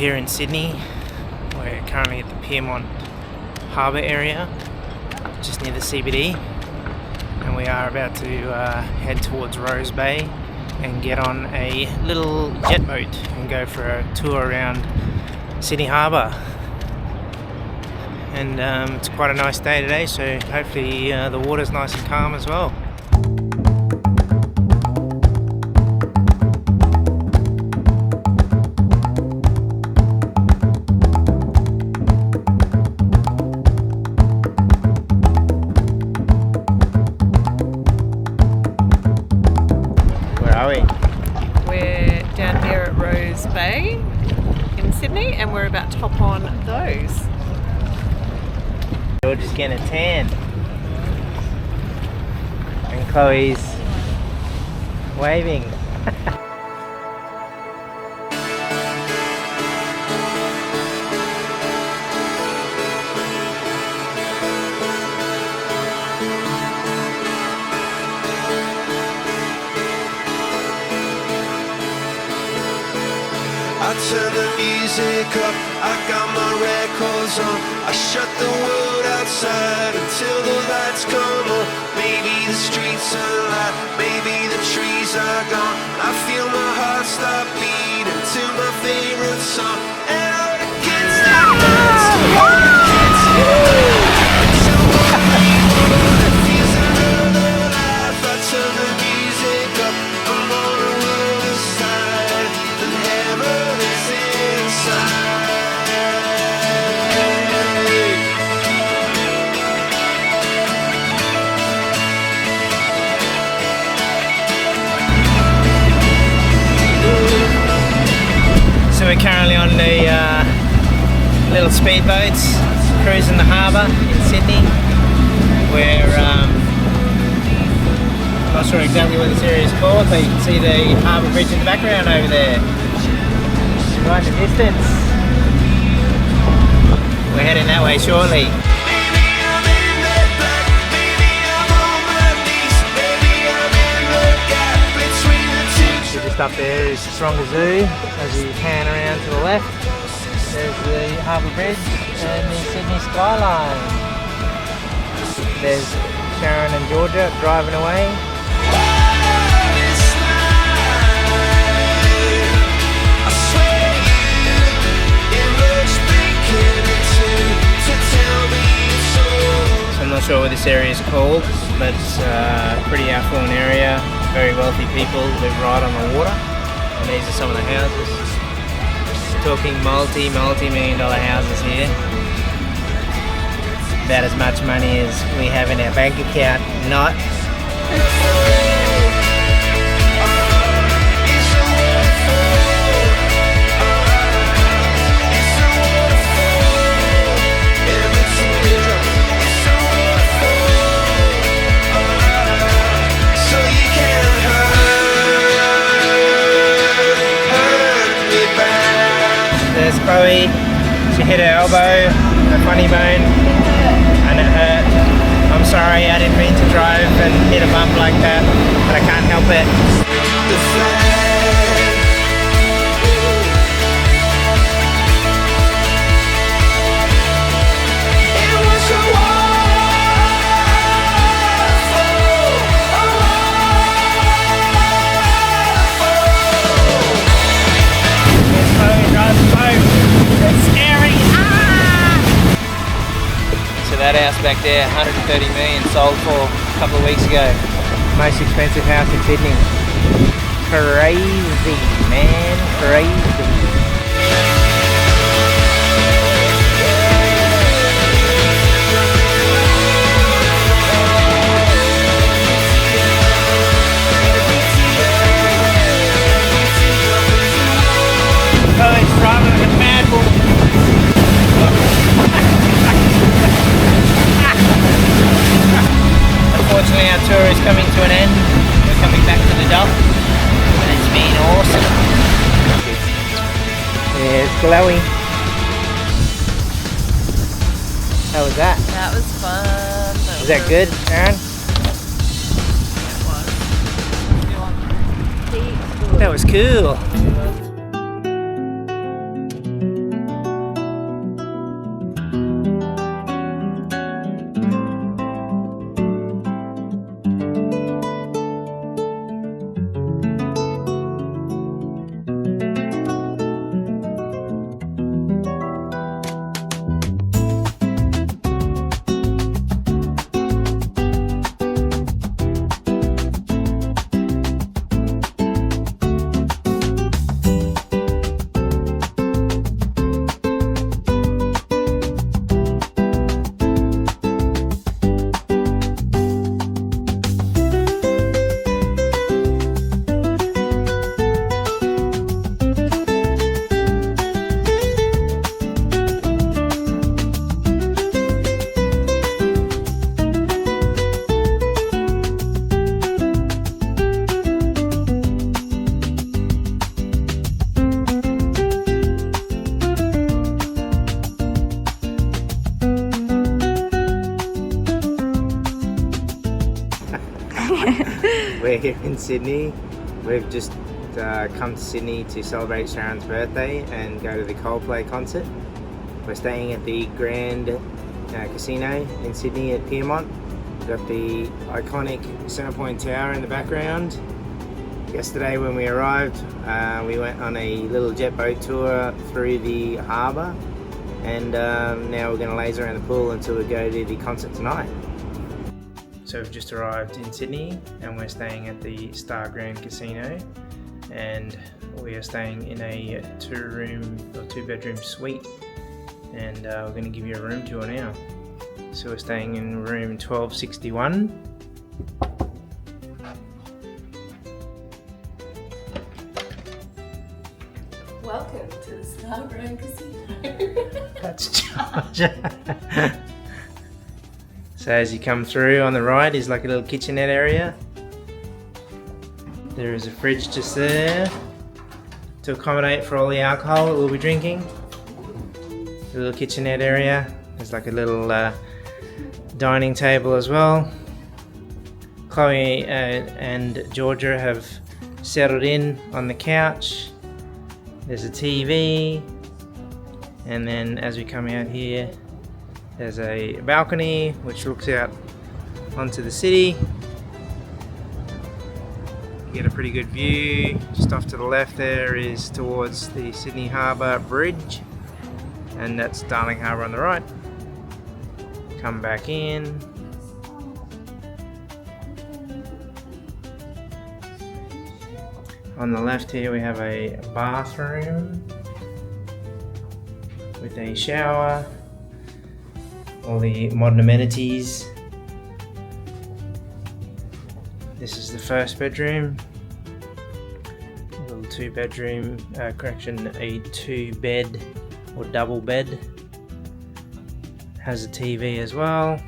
here in Sydney. We're currently at the Piermont Harbour area, just near the CBD, and we are about to head towards Rose Bay and get on a little jet boat and go for a tour around Sydney Harbour. And it's quite a nice day today, so hopefully the water's nice and calm as well. We're down here at Rose Bay in Sydney, and we're about to hop on those. We're just getting a tan, and Chloe's waving. I turn the music up, I got my records on. I shut the world outside until the lights come on. Maybe the streets are alive, maybe the trees are gone. I feel my heart stop beating to my favorite song. And all the kids start dancing, all the kids until it feels another life. I turn the music up, I'm on the world side, and heaven is inside. So we're currently on the little speedboats cruising the harbour in Sydney. We're not sure exactly what this area is called, but you can see the harbour bridge in the background over there, right in the distance. We're heading that way shortly. So just up there is Stronger Zoo. As you pan around to the left, there's the Harbour Bridge and the Sydney skyline. There's Sharon and Georgia driving away. So I'm not sure what this area is called, but it's a pretty affluent area. Very wealthy people live right on the water, and these are some of the houses. Talking multi-million dollar houses here. About as much money as we have in our bank account. Not. There's Chloe, she hit her elbow, her funny bone, and it hurt. I'm sorry, I didn't mean to drive and hit a bump like that, but I can't help it. That house back there, 130 million, sold for a couple of weeks ago. Most expensive house in Sydney. Crazy, man, crazy. Oh, he's driving like a mad bull. Unfortunately, our tour is coming to an end. We're coming back to the dock, and it's been awesome. There's Chloe. How was that? That was fun. Was that good, Sharon? That was. That was cool. We're here in Sydney. We've just come to Sydney to celebrate Sharon's birthday and go to the Coldplay concert. We're staying at the Grand Casino in Sydney at Piermont. We've got the iconic Centrepoint Tower in the background. Yesterday when we arrived, we went on a little jet boat tour through the harbour, and now we're going to laze around the pool until we go to the concert tonight. So we've just arrived in Sydney and we're staying at the Star Grand Casino, and we are staying in a two-bedroom suite, and we're going to give you a room tour now. So we're staying in room 1261. Welcome to the Star Grand Casino. That's Georgia. So as you come through on the right is like a little kitchenette area. There is a fridge just there to accommodate for all the alcohol that we'll be drinking. A little kitchenette area. There's like a little dining table as well. Chloe and Georgia have settled in on the couch. There's a TV, and then as we come out here, there's a balcony which looks out onto the city. You get a pretty good view. Just off to the left there is towards the Sydney Harbour Bridge, and that's Darling Harbour on the right. Come back in. On the left here we have a bathroom with a shower, all the modern amenities. This is the first bedroom, a little two-bedroom, a two-bed or double bed. Has a TV as well.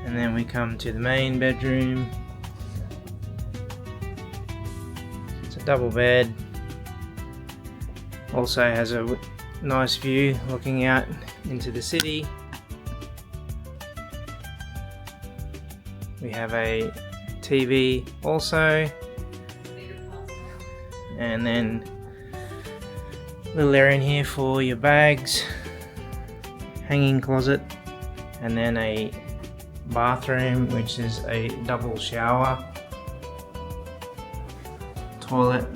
And then we come to the main bedroom. It's a double bed. Also has a nice view looking out into the city. We have a TV also, and then a little area in here for your bags, hanging closet, and then a bathroom which is a double shower, toilet,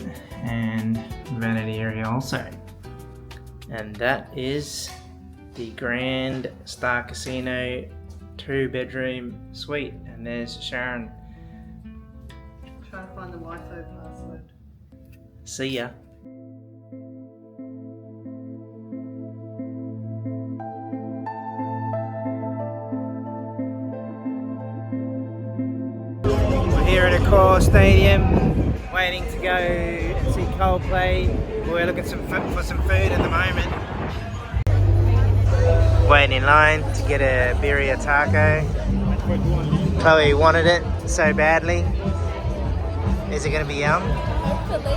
and vanity area also. And that is the Grand Star Casino two-bedroom suite. And there's Sharon. Try to find the Wi-Fi password. See ya. We're here at Accor Stadium, waiting to go and see Coldplay. We're looking for some food at the moment. Waiting in line to get a birria taco. Chloe wanted it so badly. Is it going to be yum? Hopefully.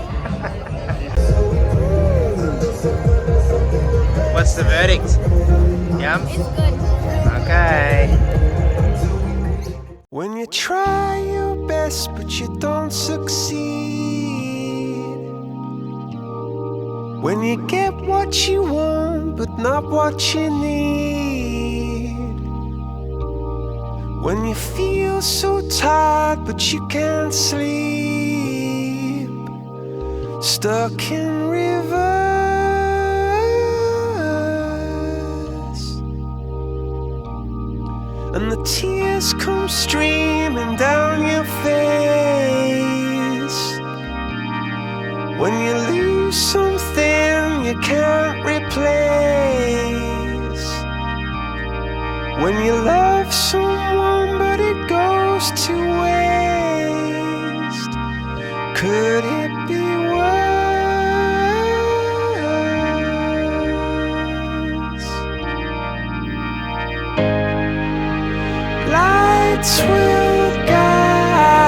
What's the verdict? Yum? It's good. Okay. When you try your best but you don't succeed, when you get what you want but not what you need, when you feel so tired but you can't sleep, stuck in rivers, and the tears come streaming down your face, when you lose something you can't replace, when you love someone but it goes to waste, could it be worse? Lights will guide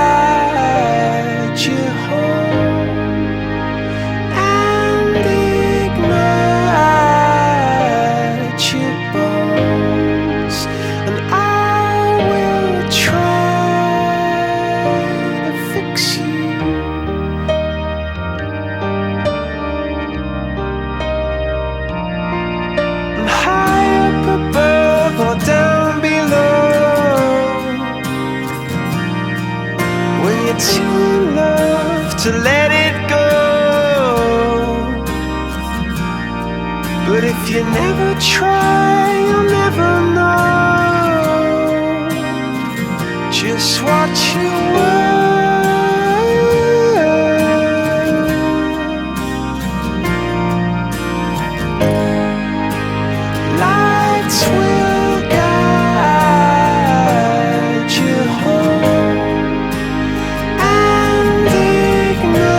you home and ignite your bones, and I to let it go. But if you never try, you'll never know just what you were. Lights will guide you home and ignite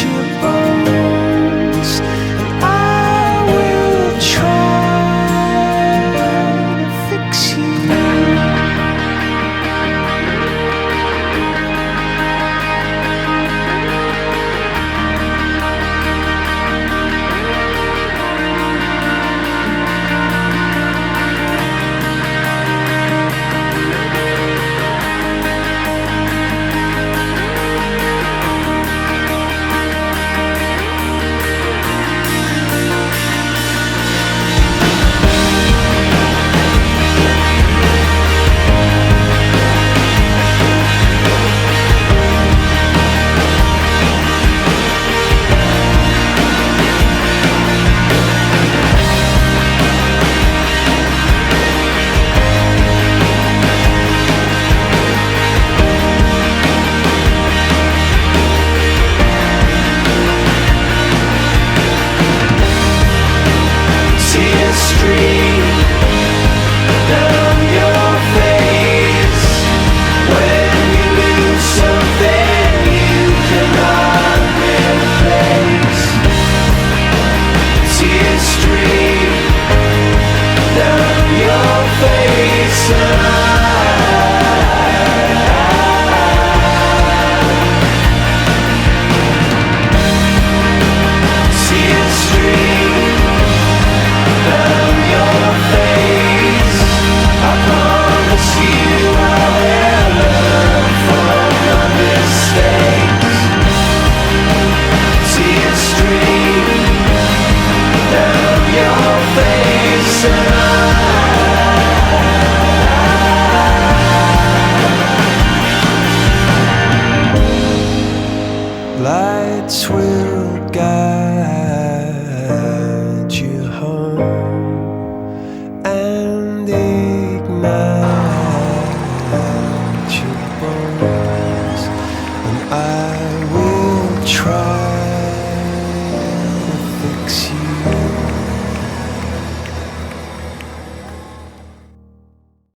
your bones, and I will try to fix you. Tears stream down your face when you lose something you cannot replace. Tears stream down your face.